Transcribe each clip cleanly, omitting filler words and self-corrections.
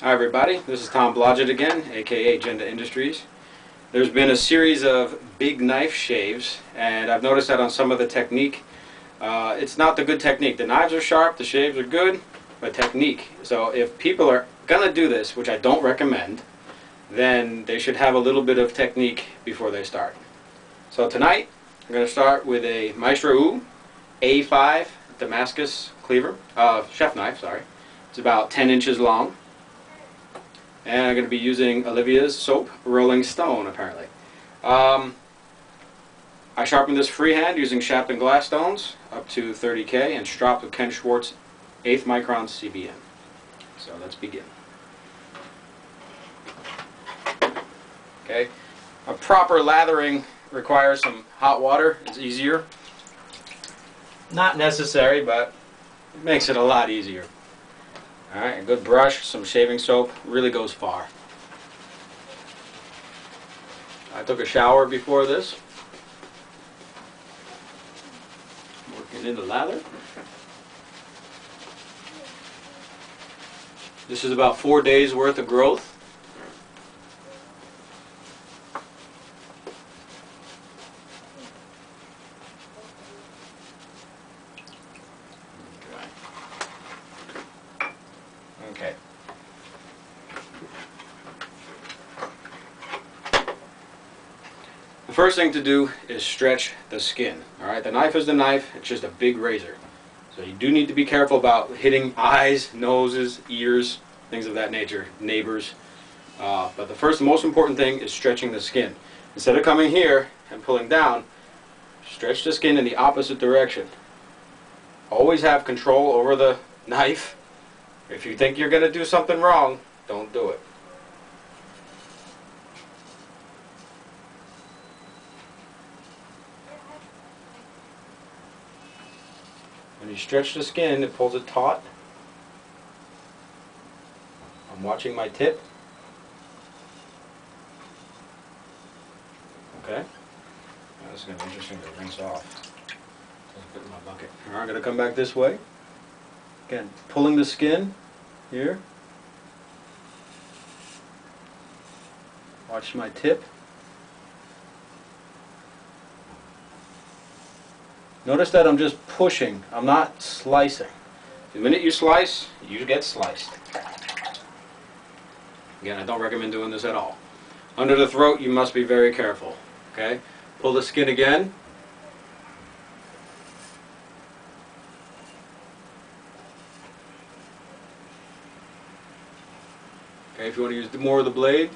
Hi everybody, this is Tom Blodgett again, aka Jende Industries. There's been a series of big knife shaves, and I've noticed that on some of the technique, it's not the good technique. The knives are sharp, the shaves are good, but technique. So if people are gonna do this, which I don't recommend, then they should have a little bit of technique before they start. So tonight, I'm gonna start with a Maestro Wu A-5 Damascus cleaver, chef knife, sorry. It's about 10 inches long. And I'm going to be using Olivia's soap rolling stone, apparently. I sharpened this freehand using Shapton Glass stones up to 30K and stropped with Ken Schwartz 1/8 micron CBN. So let's begin. Okay, a proper lathering requires some hot water. It's easier. Not necessary, but it makes it a lot easier. Alright, a good brush, some shaving soap, really goes far. I took a shower before this. Working in the lather. This is about 4 days worth of growth. Okay. The first thing to do is stretch the skin. Alright, the knife is the knife, it's just a big razor. So you do need to be careful about hitting eyes, noses, ears, things of that nature, neighbors. But the first, most important thing is stretching the skin. Instead of coming here and pulling down, stretch the skin in the opposite direction. Always have control over the knife. If you think you're going to do something wrong, don't do it. When you stretch the skin, it pulls it taut. I'm watching my tip. Okay. Now this is going to be interesting to rinse off. Let's put it in my bucket. Alright, I'm going to come back this way. Again, pulling the skin here. Watch my tip. Notice that I'm just pushing. I'm not slicing. The minute you slice, you get sliced. Again, I don't recommend doing this at all. Under the throat, you must be very careful. Okay? Pull the skin again. Okay, if you want to use more of the blade,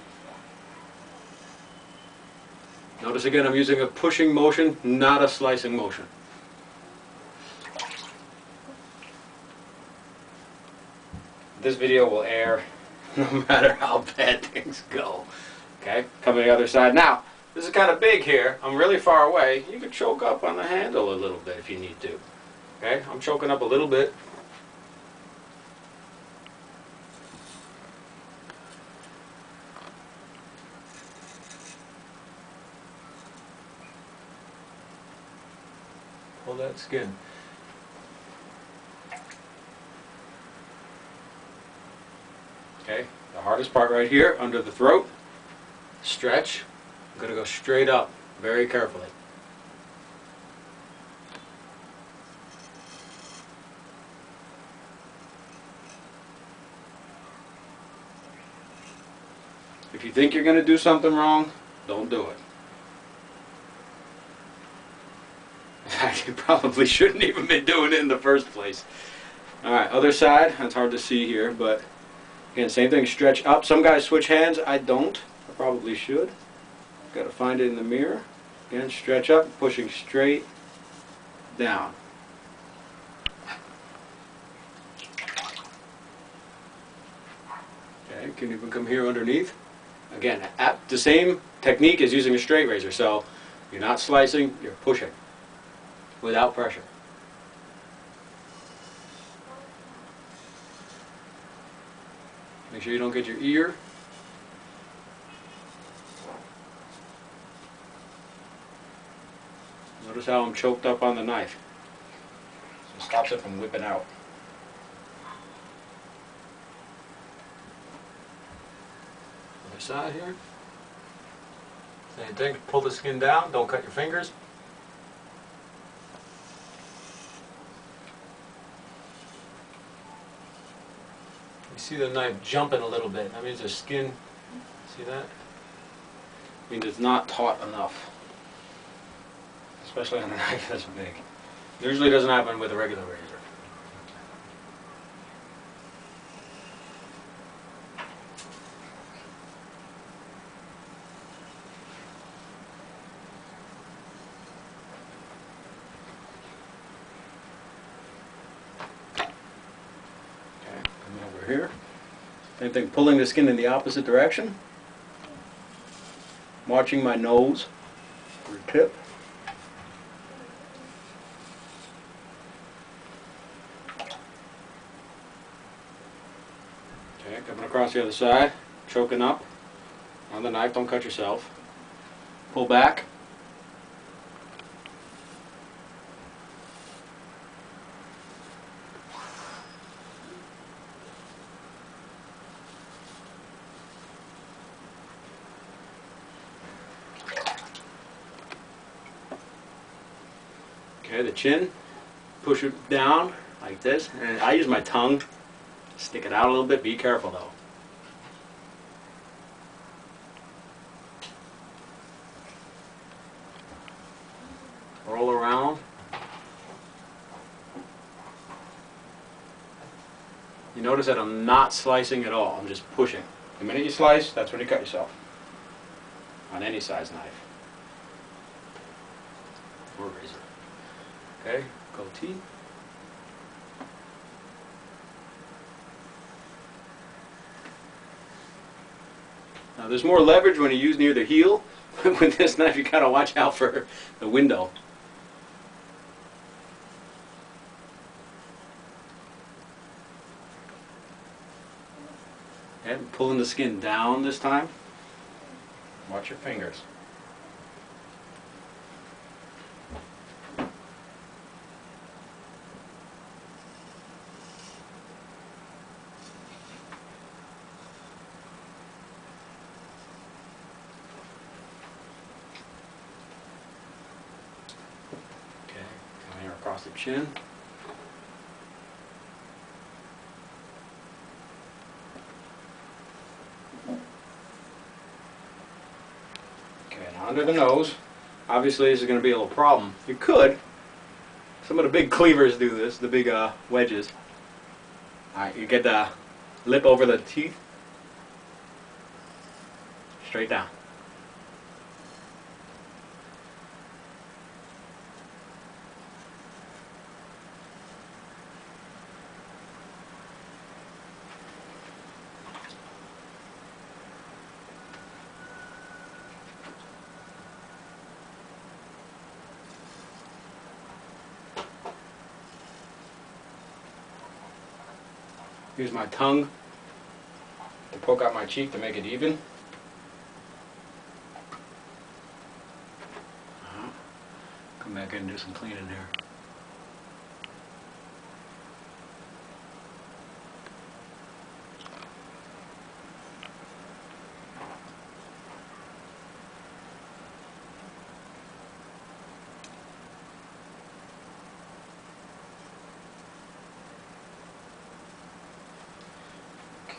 notice again I'm using a pushing motion, not a slicing motion. This video will air no matter how bad things go. Okay, coming to the other side. Now, this is kind of big here. I'm really far away. You can choke up on the handle a little bit if you need to. Okay, I'm choking up a little bit. Pull that skin. Okay, the hardest part right here, under the throat. Stretch. I'm going to go straight up, very carefully. If you think you're going to do something wrong, don't do it. You probably shouldn't even be doing it in the first place. Alright, other side. That's hard to see here, but again, same thing, stretch up. Some guys switch hands. I don't. I probably should. Got to find it in the mirror. Again, stretch up, pushing straight down. Okay, can even come here underneath. Again, the same technique as using a straight razor. So you're not slicing, you're pushing without pressure. Make sure you don't get your ear. Notice how I'm choked up on the knife. So it stops it from whipping out. other side here. Same thing, pull the skin down, don't cut your fingers. You see the knife jumping a little bit. That means the skin, see that? Means it's not taut enough. Especially on a knife this big. Usually doesn't happen with a regular razor. Here. Same thing, pulling the skin in the opposite direction. Watching my nose or tip. Okay, coming across the other side, choking up on the knife, don't cut yourself. Pull back. Okay, the chin, push it down like this, and I use my tongue, stick it out a little bit, be careful though. Roll around. You notice that I'm not slicing at all, I'm just pushing. The minute you slice, that's when you cut yourself. On any size knife. Or razor. Okay, goatee. Now there's more leverage when you use near the heel. With this knife you gotta watch out for the window. And pulling the skin down this time. Watch your fingers. Across the chin. Okay, now under the nose. Obviously this is going to be a little problem. You could. Some of the big cleavers do this, the big wedges. Alright, you get the lip over the teeth. Straight down. Use my tongue to poke out my cheek to make it even. Come back in and do some cleaning here.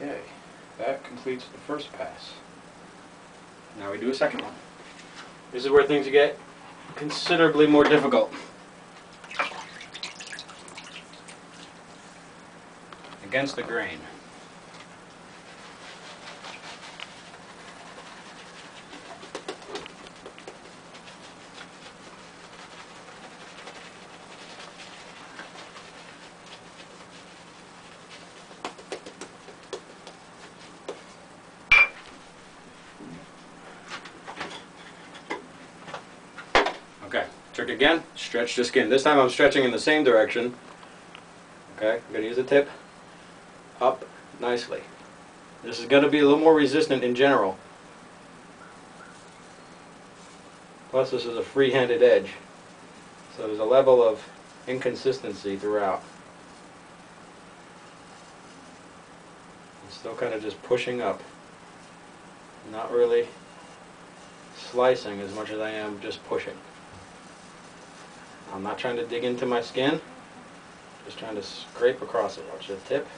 Okay, that completes the first pass. Now we do a second one. This is where things get considerably more difficult. Against the grain. Okay, trick again, stretch the skin. This time I'm stretching in the same direction. Okay, I'm going to use the tip up nicely. This is going to be a little more resistant in general. Plus this is a free-handed edge. So there's a level of inconsistency throughout. I'm still kind of just pushing up. Not really slicing as much as I am just pushing. I'm not trying to dig into my skin, just trying to scrape across it. Watch the tip,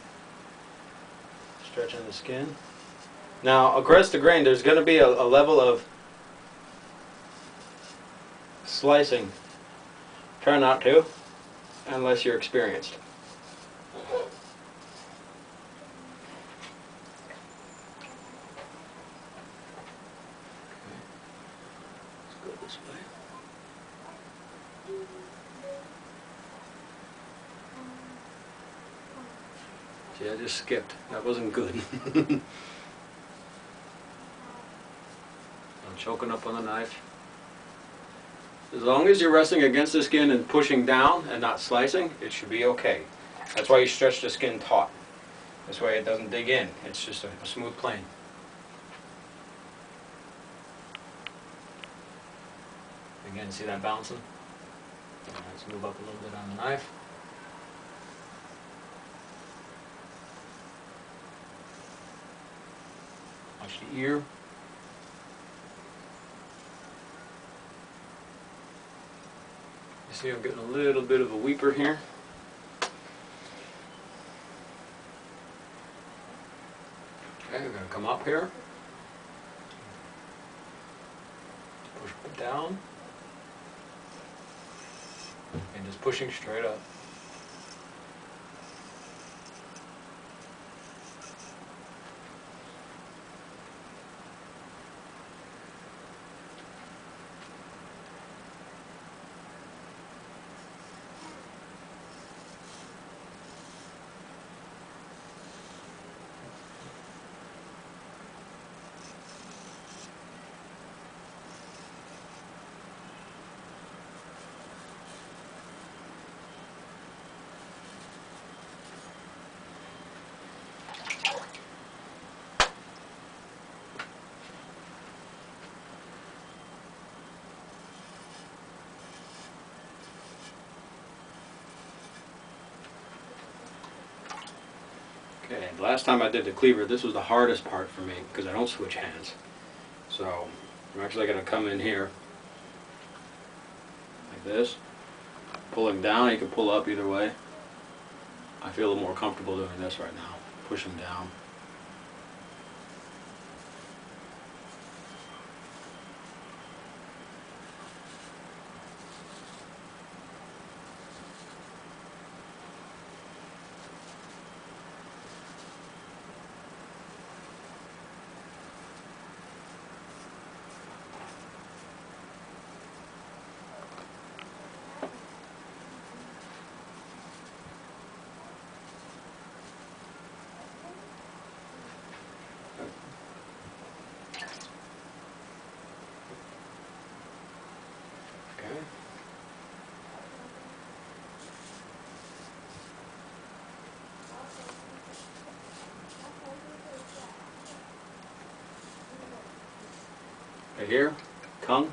stretching the skin. Now across the grain there's going to be a level of slicing. Try not to, unless you're experienced. This way. See, I just skipped. That wasn't good. I'm choking up on the knife. As long as you're resting against the skin and pushing down and not slicing, it should be okay. That's why you stretch the skin taut. This way it doesn't dig in. It's just a smooth plane. Again, see that bouncing? Let's move up a little bit on the knife. Watch the ear. You see I'm getting a little bit of a weeper here. Okay, we're going to come up here. Push it down. And just pushing straight up. Okay, last time I did the cleaver, this was the hardest part for me because I don't switch hands. So I'm actually going to come in here like this, pulling down. You can pull up either way. I feel a little more comfortable doing this right now, pushing down. Right here, tongue.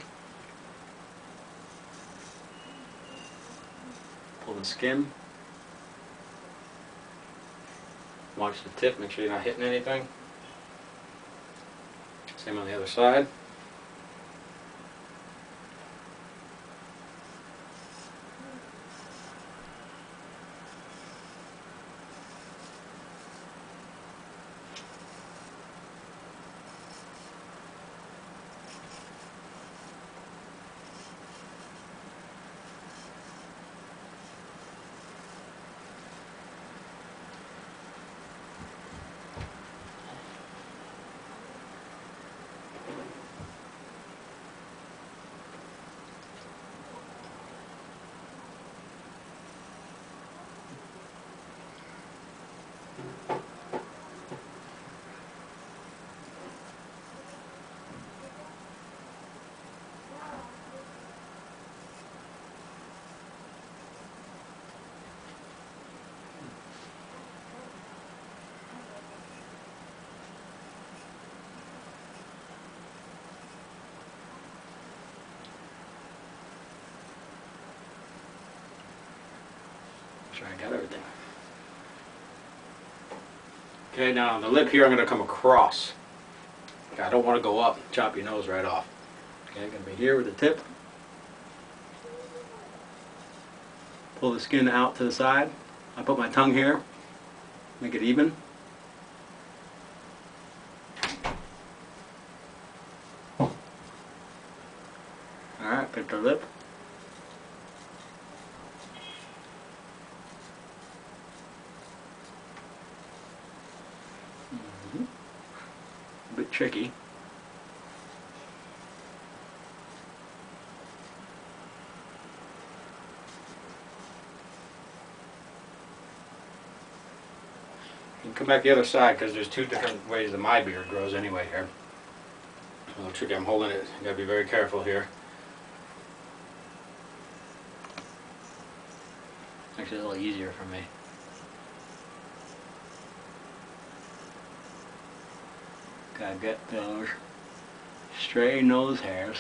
Pull the skin. Watch the tip, make sure you're not hitting anything. Same on the other side. Sure I got everything. Okay, now on the lip here I'm going to come across. I don't want to go up and chop your nose right off. Okay, gonna be here with the tip. Pull the skin out to the side. I put my tongue here, make it even. Alright, pick the lip. A bit tricky. And come back the other side because there's two different ways that my beard grows anyway here. A little tricky, I'm holding it. You gotta be very careful here. Actually a little easier for me. Gotta get those stray nose hairs.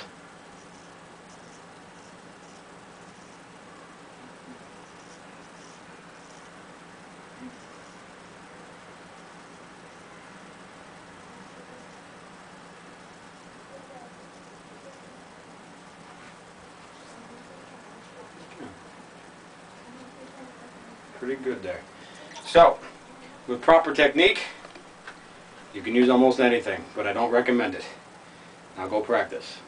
Pretty good there. So, with proper technique, you can use almost anything, but I don't recommend it. Now go practice.